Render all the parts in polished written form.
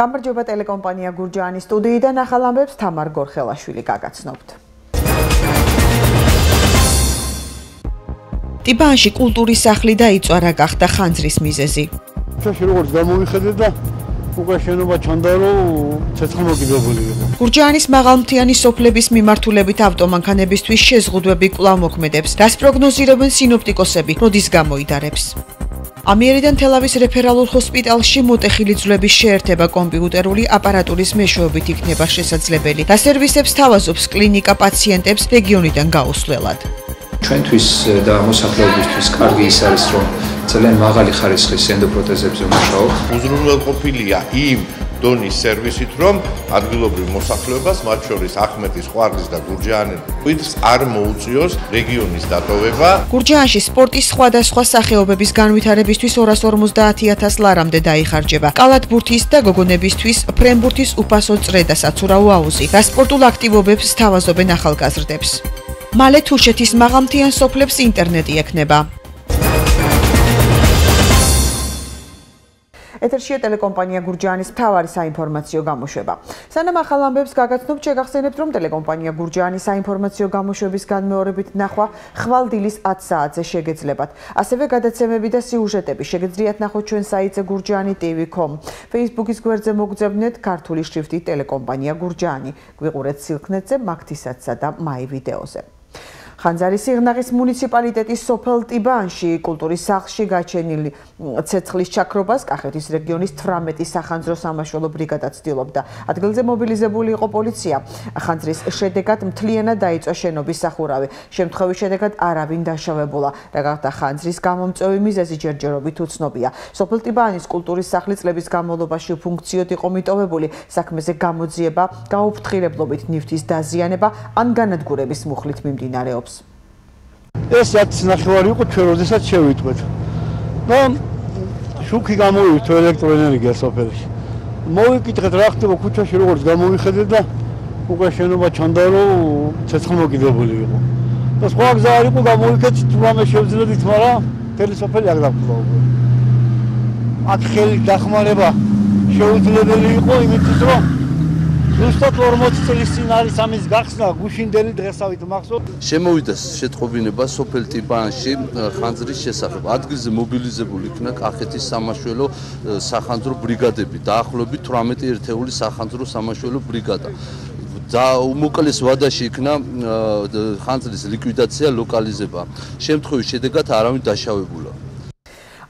გამარჯობა ტელეკომპანია გურჯაანის სტუდიიდან ახალ ამბებს თამარ გორხელაშვილი გაგაცნობთ. ტიბანში კულტურის სახლი დაიწვა რა გახდა ხანძრის მიზეზი. როგორც გამოვიხედეთ და უკვე შენობა ჩანდა რომ ცეცხლმოკიდებული იყო. გურჯაანის მაღალმთიანი სოფლების მიმართულებით ავტომანქანებისთვის შეზღუდვები კვლავ მოქმედებს. რას პროგნოზირებენ სინოპტიკოსები, როდის გამოიდარებს? ამიერიდან თელავის რეფერალურ ჰოსპიტალში მოტეხილი ძვლების შეერთება კომპიუტერული აპარატურის მეშვეობით იქნება შესაძლებელი. რა სერვისებს თავაზობს კლინიკა პაციენტებს რეგიონიდან გაუსვლელად? ჩვენთვის და მოსახლეობისთვის კარგი ის არის, რომ ძალიან მაღალი ხარისხის ენდოპროთეზებზე მუშაობთ. უზრუნველყოფილია იმ დონის სერვისით, რომ ადგილობრივ მოსახლეობას, მათ შორის ახმეტის, ყვარლის და გურჯაანის არ მოუწიოს რეგიონის დატოვება. გურჯაანში სპორტის სხვადასხვა სახეობების განვითარებისთვის 250.000 ლარამდე დაიხარჯება. კალათბურთის და გოგონებისთვის ფრენბურთის უფასო წრე და საცურაო აუზი. რა სპორტულ აქტივობებს თავაზობენ ახალგაზრდებს. მალე თუშეთის მაღალმთიან სოფლებს ინტერნეტი ექნება. ეთერშია ტელეკომპანია გურჯაანის მთავარი საინფორმაციო გამოშვება. სანამ ახალ ამბებს გაგაცნობთ, შეგახსენებთ, რომ ტელეკომპანია გურჯაანის საინფორმაციო გამოშვების განმეორებით ნახვა ხვალ-დილის 10 საათზე შეგეძლებათ. ასევე გადაცემები და სიუჟეტები შეგეძლიათ ნახოთ ჩვენ საიტზე gurjaani.tv.com. Facebook-ის გვერდზე მოგძებნეთ ქართული შრიფტით ტელეკომპანია გურჯაანი. გვიყურეთ სილქნეტზე, მაგთისაცსა და მაი ვიდეოზე. ხანძარის სიღნაღის მუნიციპალიტეტის სოფელ ტიბანში კულტურის სახლში გაჩენილი ცეცხლის ჩაქრობას კახეთის რეგიონის 18 სახანძრო სამაშველო ბრიგადა ცდილობდა. ადგილზე მობილიზებული იყო პოლიცია. ხანძრის შედეგად მთლიანად დაიწვა შენობის სახურავი. შემთხვევის შედეგად არავინ დაშავებულა. რა გახდა ხანძრის გამომწვევი მიზეზი ჯერჯერობით უცნობია. სოფელ ტიბანის კულტურის სახლი წლების განმავლობაში უფუნქციოდ იყო მიტოვებული. საქმეზე გამოძიება, გაუფრთხილებლობით ნივთის დაზიანება ან განადგურების მუხლით მიმდინარეობს. ეს 10 ნახევარი იყო ჩვენ როდესაც შევიტყვეთ. და შუქი გამოვივით ელექტროენერგია სოფელში. მოვიკითხეთ რა ხდება ქუჩაში როგორც გამოვიხედეთ და უკვე შენობა ჩანდა რომ ცეცხლმოკიდებული იყო. და სხვა გზა არ იყო გამოვიქეთ თუმცა შევძლებდით, მაგრამ მთელი სოფელი არ დაგხვდა უკვე. აქ ხელის დახმარება შეუძლებელი იყო იმისთვის რომ ზუსტად 40 წლის წინ არის ამის გახსნა გუშინდელი დღესავით მახსოვს. შემოვიდა შეტყობინება სოფელ ტიბანში ხანძრის შესახებ. ადგილზე მობილიზებული იქნა კახეთის სამაშველო სახანძრო ბრიგადები, დაახლოებით 18 ერთეული სახანძრო სამაშველო ბრიგადა. და უმოკლეს ვადაში იქნა ხანძრის ლიკვიდაცია, ლოკალიზება. შემთხვევის შედეგად არავინ დაშავებულა.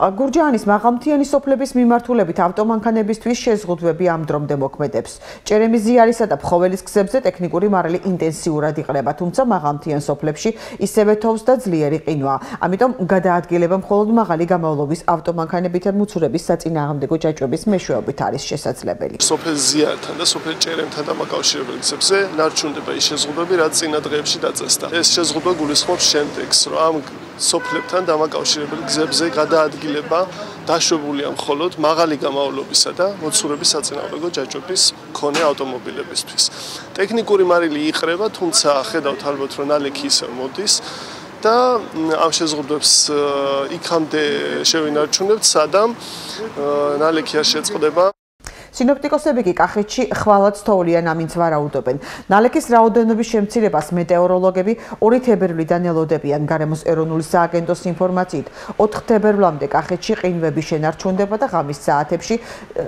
გურჯაანის მაღალმთიანი სოფლების მიმართულებით ავტომანქანებისთვის შეზღუდვები ამ დრომდე მოქმედებს. ჭერემის ზიარისა და ფხოველის გზებზე ტექნიკური მარილი ინტენსიურად იყრება, თუმცა მაღალმთიან სოფლებში ისევე თოვს და ძლიერი ყინვაა. ამიტომ გადაადგილება მხოლოდ მაღალი გამოვლობის ავტომანქანებით და მუცურების საწინააღმდეგო ჯაჭვების მეშვეობით არის შესაძლებელი. სოფელ ზიართან და სოფელ ჭერემთან დამაკავშირებელი გზებზე ნარჩუნდება ის შეზღუდვები, რაც წინა დღეებში დაწესდა. ეს შეზღუდვა გულისხმობს შემდეგს, რომ ამ სოფლებთან დამაკავშირებელი გზებზე გადაადგილება დაშვებულია მხოლოდ მაღალი გამოვლობისა და მოცურების საწინააღმდეგო ჯაჭვების მქონე ავტომობილებისთვის. ტექნიკური მარილი იყრება, თუმცა ხედავთ ალბათ რომ ნალექი ისევ მოდის და ამ შეზღუდვებს იქამდე შევინარჩუნებთ, სადამ ნალექი არ შეწყდება. სინოპტიკოსები კი კახეთში ხვალად თოვლიან ამინც ვარაუდობენ. ნალექის რაოდენობის შემცირებას მეტეოროლოგები 2 თებერვლიდან ელოდებიან. გარემოს ეროვნული სააგენტოს ინფორმაციით 4 თებერვლამდე კახეთში ყინვები შენარჩუნდება და ღამის საათებში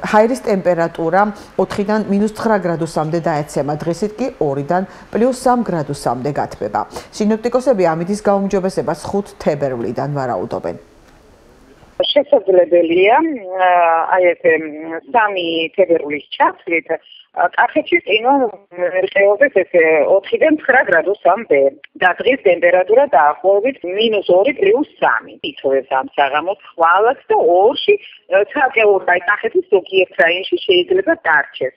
ჰაერის ტემპერატურა 4-დან -9 გრადუსამდე დაეცემა. დღისით კი 2-დან +3 გრადუსამდე გათბება. სინოპტიკოსები ამიდის გაუმჯობესებას 5 თებერვლიდან ვარაუდობენ. შესაძლებელია აი ეს 3 თებერვლის ჩათვლით კახეთში ყინვა რყეობის ეს 4-დან 9 გრადუსამდე და დღის ტემპერატურა დაახლოებით -2 +3. ითხოვეს ამ საღამოს ხვალად და ორში ცალკეულ აი კახეთის ზოგიერთ რაიონში შეიძლება დარჩეს.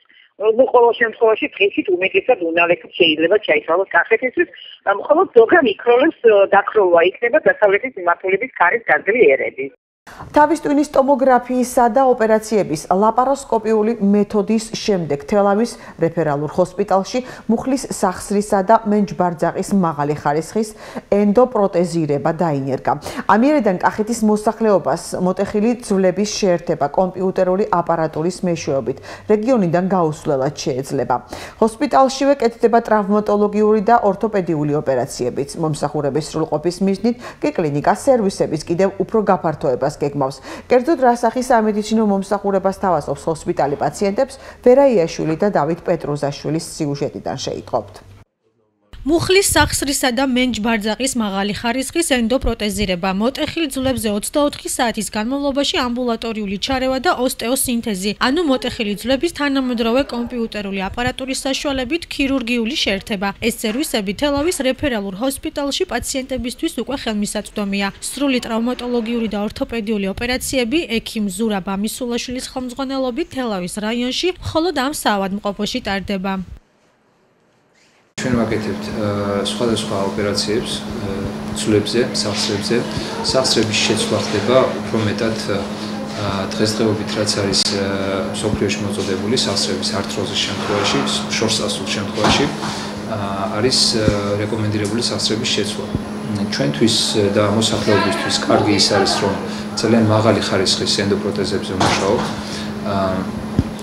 ყოველ შემთხვევაში დღისით უმეტესად უნალექით შეიძლება ჩაითვალოს კახეთისთვის, მხოლოდ ზოგან მიკროლებს დაქროვა იქნება დასავლეთის მიმართულების ქარის გაძლიერებით. თავის ტვინის ტომოგრაფიისა და ოპერაციების ლაპაროსკოპიული მეთოდის შემდეგ თელავის რეფერალურ ჰოსპიტალში მუხლის სახსრისა და მენჯბარძაყის მაღალი ხარისხის ენდოპროტეზირება დაინერგა. ამიერიდან კახეთის მოსახლეობას მოტეხილი ძვლების შეერთება კომპიუტერული აპარატურის მეშვეობით რეგიონიდან გაუსვლელად შეეძლება. ჰოსპიტალშივე კეთდება ტრავმატოლოგიური და ორთოპედიული ოპერაციებიც. მომსახურების სრულყოფის მიზნით კი კლინიკას სერვისების კიდევ უფრო გაფართოებას გეგმავს. კერძოდ რა სახის სამედიცინო მომსახურებას თავაზობს ჰოსპიტალი პაციენტებს, ვერა იაშვილი და დავით პეტროზაშვილის სიუჟეტიდან შეიტყობთ. მუხლის სახსრისა და მენჯბარძაყის მაღალი ხარისხის ენდოპროტეზირება, მოტეხილ ძვლებზე 24 საათის განმავლობაში ამბულატორიული ჩარევა და ოსტეოსინთეზი, ანუ მოტეხილი ძვლების თანამედროვე კომპიუტერული აპარატურის საშუალებით ქირურგიული შეერთება. ეს სერვისები თელავის რეფერალურ ჰოსპიტალში პაციენტებისთვის უკვე ხელმისაწვდომია. სრული ტრავმატოლოგიური და ორთოპედიული ოპერაციები ექიმ ზურაბ ამისულაშვილის ხელმძღვანელობით თელავის რაიონში მხოლოდ ამ საავადმყოფოში ტარდება. ჩვენ ვაკეთებთ სხვადასხვა ოპერაციებს ძვლებზე, სახსრებზე. სახსრების შეცვლა ხდება უფრო მეტად დღესდღეობით, რაც არის მსოფლიოში მოწოდებული სახსრების ართროზის შემთხვევაში, შორსასრულ შემთხვევაში არის რეკომენდირებული სახსრების შეცვლა. ჩვენთვის და მოსახლეობისთვის კარგი ის არის, რომ ძალიან მაღალი ხარისხის ენდოპროტეზებზე ვმუშაობ.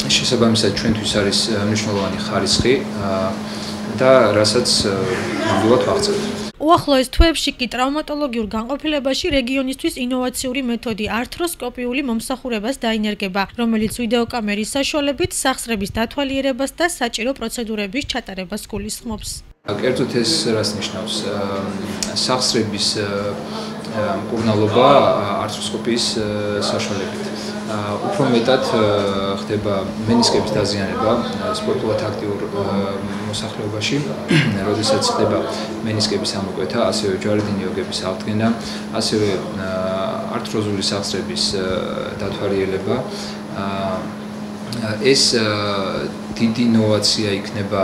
შესაბამისად ჩვენთვის არის მნიშვნელოვანი ხარისხი და რასაც ნამდვილად ვახცევთ. უახლოეს თვეებში კი ტრავმატოლოგიურ განყოფილებაში რეგიონისთვის ინოვაციური მეთოდი ართროსკოპიული მომსახურებას დაინერგება, რომელიც ვიდეოკამერის საშუალებით სახსრების დათვალიერებას და საჭირო პროცედურების ჩატარებას გულისხმობს. კერძოდ ეს რას ნიშნავს? სახსრების მკურნალობა ართროსკოპიის საშუალებით. უფრო მეტად ხდება მენისკების დაზიანება სპორტულად აქტიურ მოსახლეობაში, როდესაც ხდება მენისკების ამოკვეთა, ასევე ჯვარედინი ოგების აღდგენა, ასევე ართროზული სახსრების დათვალიერება. ეს დიდი ინოვაცია იქნება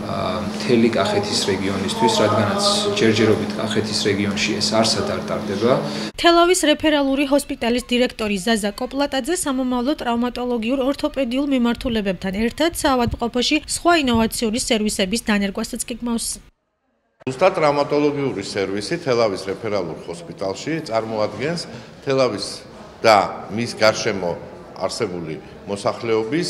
მთელი კახეთის რეგიონისთვის, რადგანაც ჯერჯერობით კახეთის რეგიონში ეს არსად არ ტარდება. თელავის რეფერალური ჰოსპიტალის დირექტორი ზაზა კოპლატაძე სამომავლო ტრავმატოლოგიურ ორთოპედიულ მიმართულებებთან ერთად საავადმყოფოში სხვა ინოვაციური სერვისების დანერგვასაც გეგმავს. ზუსტად ტრავმატოლოგიური სერვისი თელავის რეფერალურ ჰოსპიტალში წარმოადგენს თელავის და მის გარშემო არსებული მოსახლეობის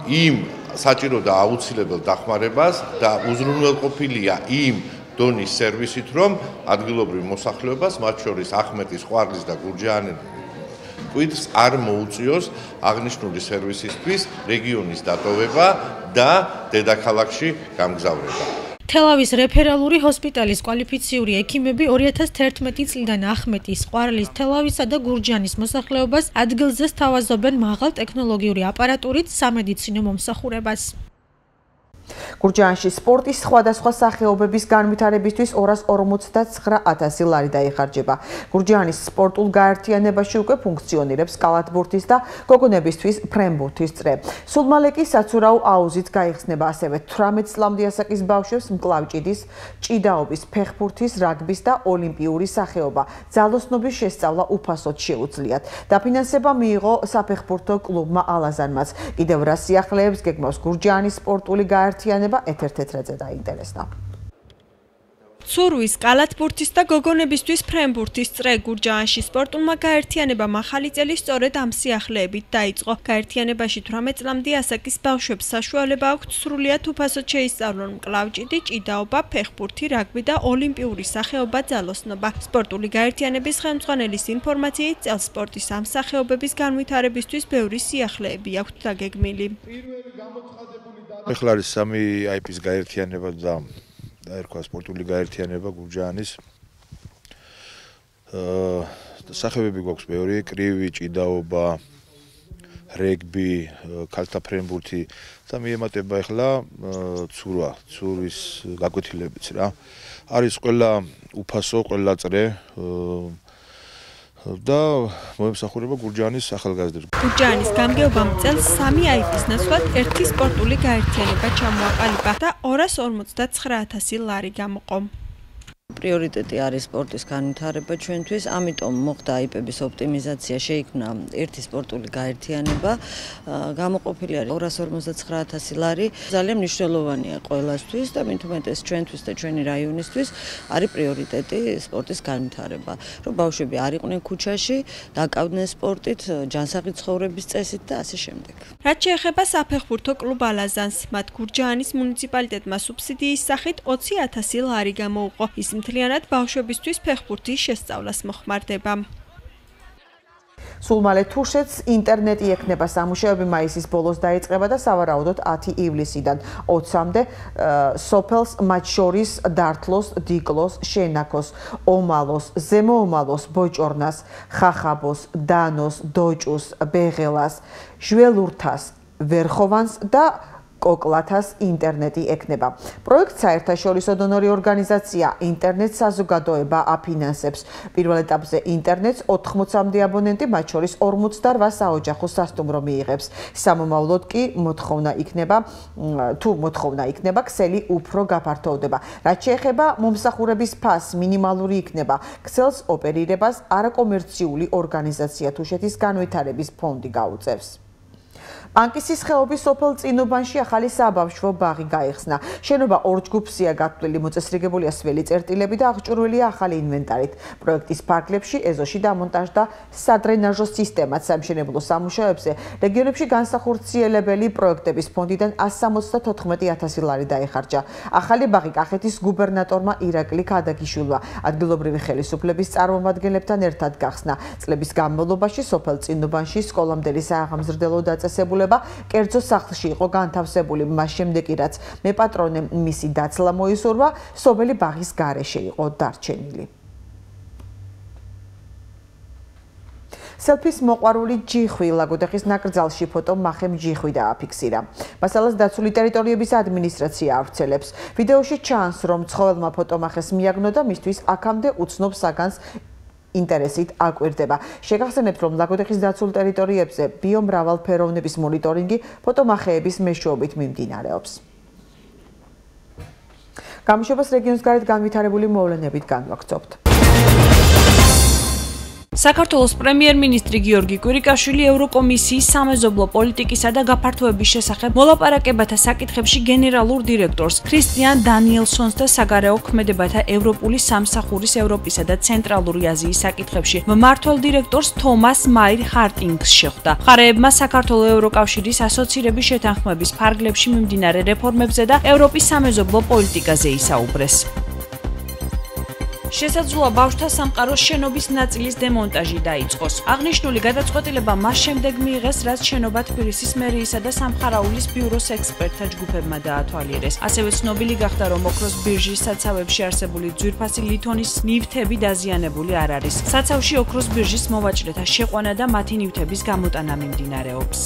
იმ საჭირო და აუცილებელ დახმარებას და უზრუნველყოფილია იმ დონის სერვისით, რომ ადგილობრივ მოსახლეობას, მათ შორის ახმეტის, ყვარლის და გურჯაანის არ მოუწიოს აღნიშნული სერვისისთვის რეგიონის დატოვება და დედაქალაქში გამგზავრება. თელავის რეფერალური ჰოსპიტალის კვალიფიციური ექიმები 2011 წლიდან ახმეტის, ყვარლის, თელავისა და გურჯაანის მოსახლეობას ადგილზე სთავაზობენ მაღალ ტექნოლოგიური აპარატურით სამედიცინო მომსახურებას. გურჯაანში სპორტის სხვადასხვა სახეობების განვითარებისთვის 259,000 ლარი დაიხარჯება. გურჯაანის სპორტულ გაერთიანებაში უკვე ფუნქციონირებს კალათბურთის და გოგონებისთვის ფრენბურთის წრე. სულმალე კი საცურაო აუზით გაიხსნება, ასევე 18 წლამდე ასაკის ბავშვებს მკლავჭიდის, ჭიდაობის, ფეხბურთის, რაგბის და ოლიმპიური სახეობა. ძალოსნობის შესწავლა უფასოდ შეუძლიათ. დაფინანსება მიიღო საფეხბურთო კლუბმა ალაზანმაც. კიდევ რა სიახლეებს გეგმავს გურჯაანის სპორტული გაერთიანება ეთერ-თეთრაძე დაინტერესდა. ცურვის, კალათბურთის და გოგონებისთვის ფრენბურთის წრე გურჯაანში სპორტულმა გაერთიანებამ ახალი წელი სწორედ ამ სიახლეებით დაიწყო. გაერთიანებაში 18 წლამდე ასაკის ბავშვებს საშუალება აქვთ სრულიად უფასოდ შეისწავლონ მკლავჭიდი, ჭიდაობა, ფეხბურთი, რაგბი და ოლიმპიური სახეობა ძალოსნობა. სპორტული გაერთიანების ხელმძღვანელის ინფორმაციით, წელს სპორტის ამ სახეობების განვითარებისთვის ბევრი სიახლეები აქვთ დაგეგმილი. ეხლა არის 3 IP-ის გაერთიანება და ერქვა სპორტული გაერთიანება გურჯაანის. სახეობები გვაქვს ბევრი, კრივი, ჭიდაობა, რეგბი, ქალთა ფრენბურთი და მიემატება ეხლა ცურვის გაკვეთილებიც რა. არის ყველა უფასო, ყველა წრე და მოემსახურება გურჯაანის ახალგაზრდებს. გურჯაანის გამგეობამ წელს 3 IP-ის ნაცვლად ერთი სპორტული გაერთიანება ჩამოაყალიბა და 259,000 ლარი გამოყო. პრიორიტეტი არის სპორტის განვითარება ჩვენთვის, ამიტომ მოხდა აიპების ოპტიმიზაცია, შეიქმნა ერთი სპორტული გაერთიანება, გამოყოფილი არის 259,000 ლარი. ძალიან მნიშვნელოვანია ყველასთვის და მით უმეტეს ჩვენთვის და ჩვენი რაიონისთვის არის პრიორიტეტი სპორტის განვითარება. რომ ბავშვები არ იყვნენ ქუჩაში, დაკავდნენ სპორტით, ჯანსაღი ცხოვრების წესით და ასე შემდეგ. რაც შეეხება საფეხბურთო კლუბ ალაზანს, მათ გურჯაანის მუნიციპალიტეტმა სუბსიდიის სახით 20,000 ლარი გამოუყო. ის მთლიანად ბავშვებისთვის ფეხბურთის შესწავლას მოხმარდება. სულ მალე თუშეთს ინტერნეტი ექნება სამუშაოები მაისის ბოლოს დაიწყება და სავარაუდოდ 10 ივლისიდან 20-მდე სოფელს მათ შორის დართლოს, დიკლოს, შენაქოს, ომალოს, ზემოომალოს, ბოჭორნას, ხახაბოს, დანოს, დოჭუს, ბეღელას, ჟველურთას, ვერხოვანს და კოკლათას ინტერნეტი ექნება. პროექტ საერთაშორისო დონორი ორგანიზაცია ინტერნეტ საზოგადოება აფინანსებს. პირველ ეტაპზე ინტერნეტს 80-მდე აბონენტი, მათ შორის 48 საოჯახო სასტუმრო მიიღებს. სამომავლოდ კი თუ მოთხოვნა იქნება, ქსელი უფრო გაფართოვდება. რაც შეეხება მომსახურების ფასს, მინიმალური იქნება. ქსელს ოპერირებას არაკომერციული ორგანიზაცია თუშეთის განვითარების ფონდი გაუწევს. პანკისის ხეობის სოფელ წინუბანში ახალი საბავშვო ბაღი გაიხსნა. შენობა ორ ჯგუფზეა გათვლილი, მოწესრიგებულია სველი წერტილები და აღჭურვილია ახალი ინვენტარით. პროექტის ფარგლებში ეზოში დამონტაჟდა სადრენაჟო სისტემაც. სამშენებლო სამუშაოებზე რეგიონებში განსახორციელებელი პროექტების ფონდიდან 174,000 ლარი დაიხარჯა. ახალი ბაღი კახეთის გუბერნატორმა ირაკლი ქადაგიშვილმა ადგილობრივი ხელისუფლების წარმომადგენლებთან ერთად გახსნა. წლების განმავლობაში სოფელ წინუბანში სკოლამდელი სააღამზრდელო დაწესებული კერძო სახლში იყო განთავსებული, მას შემდეგ კი რაც მეპატრონემ მისი დაცლა მოისურვა, სოფელი ბაღის გარეშე იყო დარჩენილი. სელფის მოყვარული ჯიხვი ლაგოდეხის ნაკრძალში ფოტო მახემ ჯიხვი დააფიქსირა. მასალას დაცული ტერიტორიების ადმინისტრაცია ავრცელებს. ვიდეოში ჩანს, რომ ცხოველმა ფოტომახეს მიაგნო და მისთვის აქამდე უცნობ საგანს ინტერესით აკვირდება. შეგახსენებთ, რომ ლაგოდეხის დაცულ ტერიტორიებზე ბიომრავალფეროვნების მონიტორინგი ფოტომახეების მეშვეობით მიმდინარეობს. გამოშვებას რეგიონის გარეთ განვითარებული მოვლენებით განვაგრძობთ. საქართველოს პრემიერ-მინისტრი გიორგი კვირიკაშვილი ევროკომისიის სამეზობლო პოლიტიკისა და გაფართოების შესახებ მოლაპარაკებათა საკითხებში გენერალურ დირექტორს ქრისტიან დანიელსონს და საგარეო ქმედებათა ევროპული სამსახურის ევროპისა და ცენტრალური აზიის საკითხებში მმართველ დირექტორს თომას მაირ ჰარტინგს შეხვდა. მხარეებმა საქართველოს ევროკავშირის ასოცირების შეთანხმების ფარგლებში მიმდინარე რეფორმებზე და ევროპის სამეზობლო პოლიტიკაზე ისაუბრეს. შესაძლოა ბავშვთა სამყაროს შენობის ნაწილის დემონტაჟი დაიწყოს. აღნიშნული გადაწყვეტილება მას შემდეგ მიიღეს, რაც შენობა თბილისის მერიისა და სამხარაულის ბიუროს ექსპერტთა ჯგუფებმა დაათვალიერეს. ასევე ცნობილი გახდა, რომ ოქროს ბირჟის საცავებში არსებული ძვირფასი ლითონის ნივთები დაზიანებული არ არის. საცავში ოქროს ბირჟის მოვაჭრეთა შეყვანა და მათი ნივთების გამოტანა მიმდინარეობს.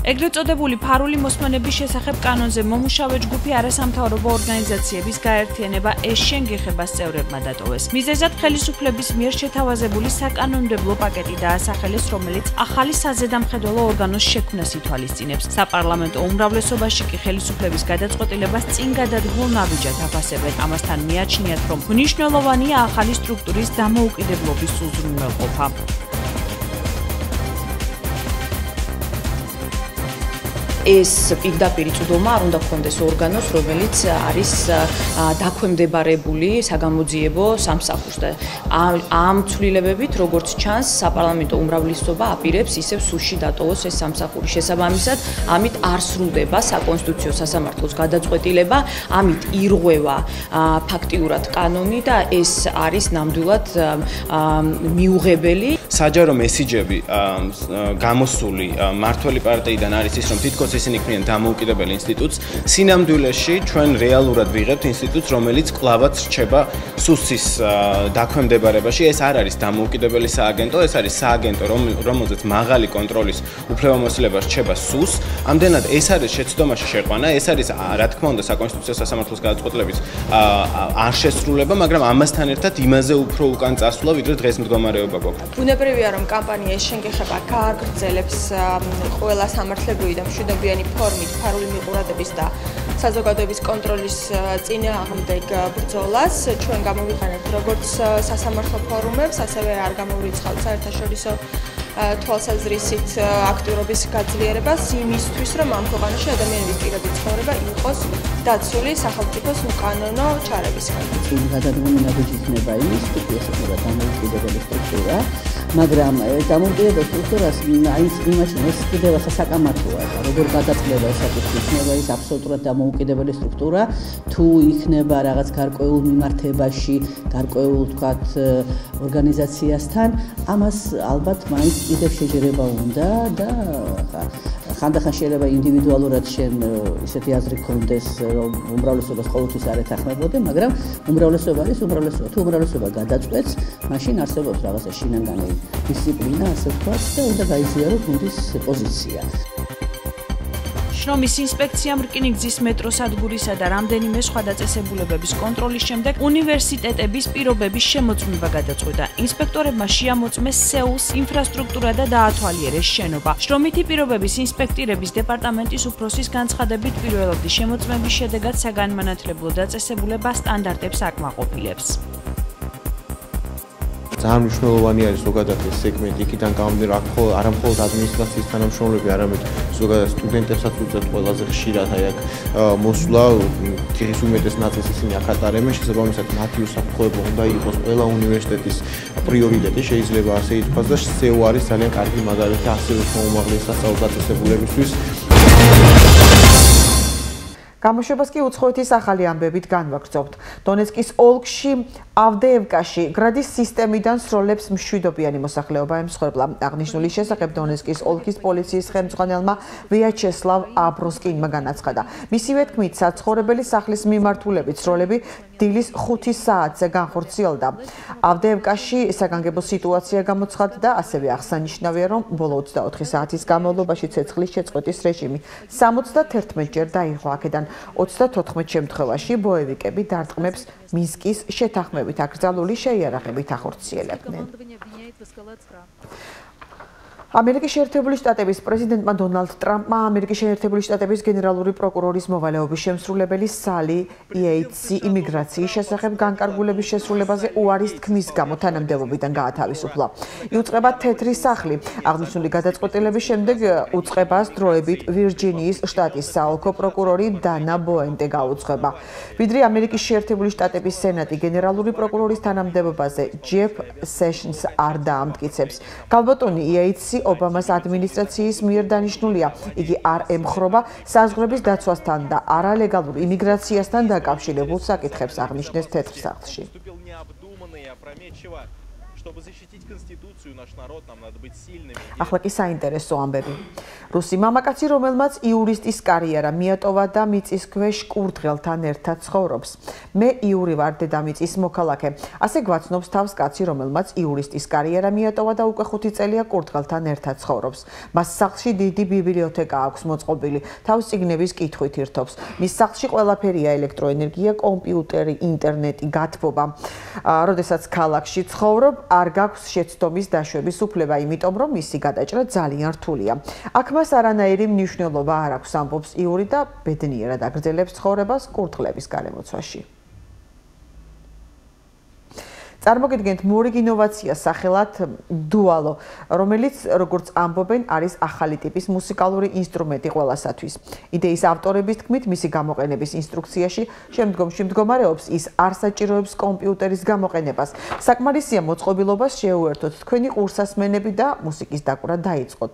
ეგრეთ წოდებული ფარული მოსმენების შესახებ კანონზე მომუშავე ჯგუფი არასამთავრობო ორგანიზაციების გაერთიანება ეშენ გეხებას წევრებმა დატოვეს. მიზეზად ხელისუფლების მიერ შეთავაზებული საკანონმდებლო პაკეტი დაასახელეს, რომელიც ახალი საზედამხედველო ორგანოს შექმნას ითვალისწინებს. საპარლამენტო უმრავლესობაში კი ხელისუფლების გადაწყვეტილებას წინ გადადგმულ ნაბიჯად აფასებენ. ამასთან მიაჩნიათ, რომ მნიშვნელოვანია ახალი სტრუქტურის დამოუკიდებლობის უზრუნველყოფა. ეს პირდაპირ წვდომა არ უნდა გქონდეს ორგანოს, რომელიც არის დაქვემდებარებული საგამოძიებო სამსახურს და ამ ცვლილებებით, როგორც ჩანს, საპარლამენტო უმრავლესობა აპირებს ისევ სუსში დატოვოს ეს სამსახური. შესაბამისად, ამით არ სრულდება საკონსტიტუციო სასამართლოს გადაწყვეტილება, ამით ირღვევა ფაქტიურად კანონი და ეს არის ნამდვილად მიუღებელი. საჯარო მესიჯები გამოსული მართველი პარტიიდან არის ის, რომ თითქოს ისინი ქმნიან დამოუკიდებელ ინსტიტუტს. სინამდვილეში ჩვენ რეალურად ვიღებთ ინსტიტუტს, რომელიც კვლავაც რჩება სუსის დაქვემდებარებაში. ეს არ არის დამოუკიდებელი სააგენტო, ეს არის სააგენტო, რომელზეც მაღალი კონტროლის უფლებამოსილება რჩება სუს. ამდენად ეს არის შეცდომაში შეყვანა, ეს არის რა თქმა უნდა საკონსტიტუციო სასამართლოს გადაწყვეტილების არ შესრულება, მაგრამ ამასთან ერთად იმაზე უფრო უკან წასვლა, ვიდრე დღეს მდგომარეობა გვაქვს. ბუნებრივია, რომ კამპანია ეს შენგეხება გააგრძელებს ყველა სამართლებრივი და მშვიდობიანი მრავალფეროვანი ფორმით ფარული მიყურადების და საზოგადოების კონტროლის წინააღმდეგ ბრძოლას ჩვენ გამოვიყენებთ როგორც სასამართლო ფორუმებს, ასევე არ გამოვრიცხავთ საერთაშორისო თვალსაზრისით აქტიურობის გაძლიერებას იმისთვის, რომ ამ ქვეყანაში ადამიანების პირადი ცხოვრება იყოს დაცული სახელმწიფოს უკანონო ჩარევისგან. გადადგომინებით იქნება იმის, თუ ეს იქნება დამოუკიდებელი სტრუქტურა, მაგრამ დამოუკიდებელ სტრუქტურას იმაში ეს კიდევ საკამათოა, როგორ გადაწყდება ეს საკითხი, იქნება ის აბსოლუტურად დამოუკიდებელი სტრუქტურა, თუ იქნება რაღაც გარკვეულ მიმართებაში, გარკვეულ თქვათ ორგანიზაციასთან, ამას ალბათ მაინც კიდევ შეჯერება უნდა და ხანდახან შეიძლება ინდივიდუალურად შენ ისეთი აზრი გქონდეს, რომ უმრავლესობას ყოველთვის არ ეთანხმებოდე, მაგრამ უმრავლესობა არის უმრავლესობა. თუ უმრავლესობა გადაწყვეტს, მაშინ არსებობს რაღაცა შინაგანი დისციპლინა, ასე ვთქვათ, და უნდა გაიზიაროს გუნდის პოზიცია. შრომის ინსპექციამ რკინიგზის მეტროსადგურისა და რამდენიმე სხვა დაწესებულებების კონტროლის შემდეგ უნივერსიტეტების პირობების შემოწმება გადაწყვეტა. ინსპექტორებმა შეამოწმეს სეულს ინფრასტრუქტურა და დაათვალიერეს შენობა. შრომითი პირობების ინსპექტირების დეპარტამენტის უფროსის განცხადებით პირველადი შემოწმების შედეგად საგანმანათლებლო დაწესებულება სტანდარტებს აკმაყოფილებს. ძალიან მნიშვნელოვანი არის ზოგადად ეს სეგმენტი, იქიდან გამომდინარე არა მხოლოდ ადმინისტრაციის თანამშრომლები, არამედ ზოგადად სტუდენტებსაც უწევთ ყველაზე ხშირად აი აქ მოსვლა, თიხის უმეტეს ნაწილს ისინი აქ ატარებენ, შესაბამისად მათი უსაფრთხოება უნდა იყოს ყველა უნივერსიტეტის პრიორიტეტი, შეიძლება ასე ითქვას და SEU არის ძალიან კარგი მაგალითი ასევე უმაღლესი სასწავლო დაწესებულებისთვის. გამოშვებას კი უცხოეთის ახალი ამბებით განვაგრძობთ. დონეცკის ოლქში ავდეევკაში გრადის სისტემიდან სროლებს მშვიდობიანი მოსახლეობა ემსხვერპლა. აღნიშნული შესახებ დონეცკის ოლქის პოლიციის ხელმძღვანელმა ვიაჩესლავ აბროსკინმა განაცხადა. მისივე თქმით, საცხოვრებელი სახლის მიმართულებით სროლები დილის 5 საათზე განხორციელდა. ავდეევკაში საგანგებო სიტუაცია გამოცხადდა და ასევე აღსანიშნავია, რომ ბოლო 24 საათის განმავლობაში ცეცხლის შეწყვეტის რეჟიმი 71 ჯერ დაიღო. აქედან 34 შემთხვევაში ბოევიკები დარტყმებს მინსკის შეთანხმებით აკრძალული შეიარაღებით ახორციელებდნენ. ამერიკის შეერთებული შტატების პრეზიდენტმა დონალდ ტრამპმა ამერიკის შეერთებული შტატების გენერალური პროკურორის მოვალეობის შემსრულებელი სალი იეიტსი იმიგრაციის შესახებ განკარგულების შესრულებაზე უარის თქმის გამო თანამდებობიდან გაათავისუფლა. იუწყება თეთრი სახლი. აღნიშნული გადაწყვეტილების შემდეგ უწყებას დროებით ვირჯინიის შტატის საოლქო პროკურორი დანა ბოენტე გაუძღვება. ვიდრე ამერიკის შეერთებული შტატების სენატი გენერალური პროკურორის თანამდებობაზე ჯეფ სეშნს არ დაამტკიცებს. ქალბატონი იეიტსი ობამას ადმინისტრაციის მიერ დანიშნულია. იგი არ ემხრობა საზღვრების დაცვასთან და არალეგალურ იმიგრაციასთან დაკავშირებულ საკითხებს აღნიშნეს თეთრ სახლში. ახლა კი საინტერესო ამბები. რუსი მამაკაცი, რომელმაც იურისტის კარიერა მიატოვა და მიწისქვეშ კურდღელთან ერთად ცხოვრობს. მე იური ვარ დედამიწის მოქალაქე. ასე გვაცნობს თავს კაცი, რომელმაც იურისტის კარიერა მიატოვა და უკვე 5 წელია კურდღელთან ერთად ცხოვრობს. მას სახლში დიდი ბიბლიოთეკა აქვს მოწყობილი, თავს წიგნების კითხვით ირთობს. მის სახლში ყველაფერია: ელექტროენერგია, კომპიუტერი, ინტერნეტი, გათბობა. როდესაც ქალაქში ცხოვრობ, არ გაქვს შეცდომის დაშვების უფლება, იმიტომ რომ მისი გადაჭრა ძალიან რთულია. აქ მას არანაირი მნიშვნელობა არ აქვს, ამბობს იური და ბედნიერად აგრძელებს ცხოვრებას კურდღლების გარემოცვაში. წარმოგიდგენთ მორიგ ინოვაციას სახელად დუალო, რომელიც როგორც ამბობენ, არის ახალი ტიპის მუსიკალური ინსტრუმენტი ყველასათვის. იდეის ავტორების თქმით, მისი გამოყენების ინსტრუქციაში შემდგომში მდგომარეობს, ის არ საჭიროებს კომპიუტერის გამოყენებას. საკმარისია მოწყობილობას შეუერთოთ თქვენი ყურსასმენები და მუსიკის დაკვრა დაიწყოთ.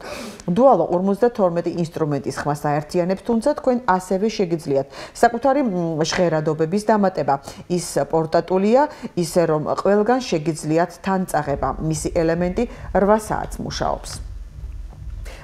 დუალო 52 ინსტრუმენტის ხმას აერთიანებს, თუმცა თქვენ ასევე შეგიძლიათ საკუთარი ჟღერადობების დამატება. ის პორტატულია, ისე რომ ყველგან შეგიძლიათ თან წაღება. მისი ელემენტი 8 საათს მუშაობს.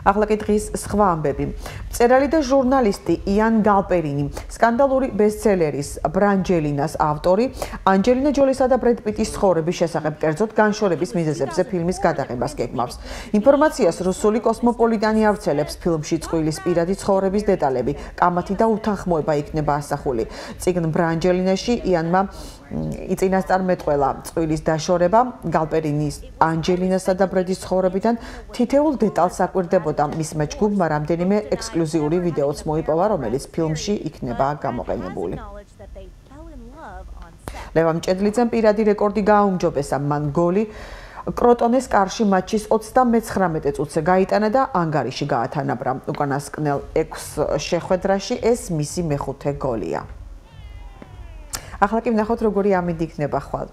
ახლა კი დღის სხვა ამბები. მწერალი და ჟურნალისტი იან გალპერინი, სკანდალური ბესტსელერის ბრანჯელინას ავტორი, ანჯელინა ჯოლისა და ბრედ პიტის ცხოვრების შესახებ კერძოდ განშორების მიზეზებზე ფილმის გადაღებას გეგმავს. ინფორმაციას რუსული კოსმოპოლიტანი ავრცელებს. ფილმში წყვილის პირადი ცხოვრების დეტალები, კამათი და უთანხმოება იქნება ასახული. წიგნ ბრანჯელინაში იანმა იწინასწარმეტყველა წყვილის დაშორება, გალპერინის, ანჯელინასა და ბრედის ცხოვრებიდან თითოეულ დეტალს აკვირდებოდა მისმა ჯგუფმა რამდენიმე ექსკლუზიური ვიდეოც მოიპოვა, რომელიც ფილმში იქნება გამოყენებული. ლევან ჭედლიძემ პირადი რეკორდი გააუმჯობესა, მან გოლი კროტონეს კარში მატჩის 39 წუთზე გაიტანა და ანგარიში გაათანაბრა. უკანასკნელ 6 შეხვედრაში ეს მისი მეხუთე გოლია. ახლა კი ვნახოთ როგორი ამინდი იქნება ხვალ.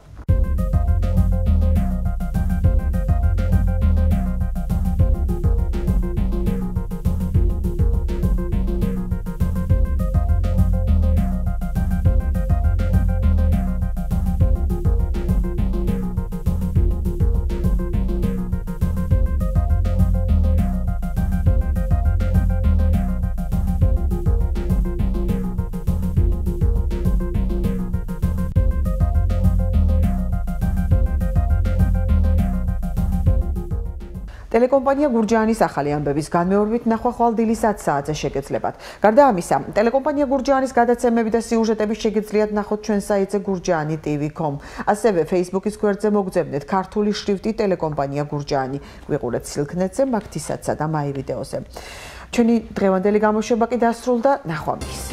ტელეკომპანია გურჯაანის ახალი ამბების განმეორებით ნახვა ხვალ დილის 10 საათზე შეგეძლებათ. გარდა ამისა, ტელეკომპანია გურჯაანის გადაცემები და სიუჟეტები შეგიძლიათ ნახოთ ჩვენ საიტზე gurjani.tv.com. ასევე Facebook-ის გვერდზე მოგძებნეთ ქართული შრიფტით ტელეკომპანია გურჯაანი. გვიყურეთ სილქნეტზე, მაგთისაცსა და მაი ვიდეოზე. ჩვენი დღევანდელი გამოშვება კი დასრულდა, ნახვამდის.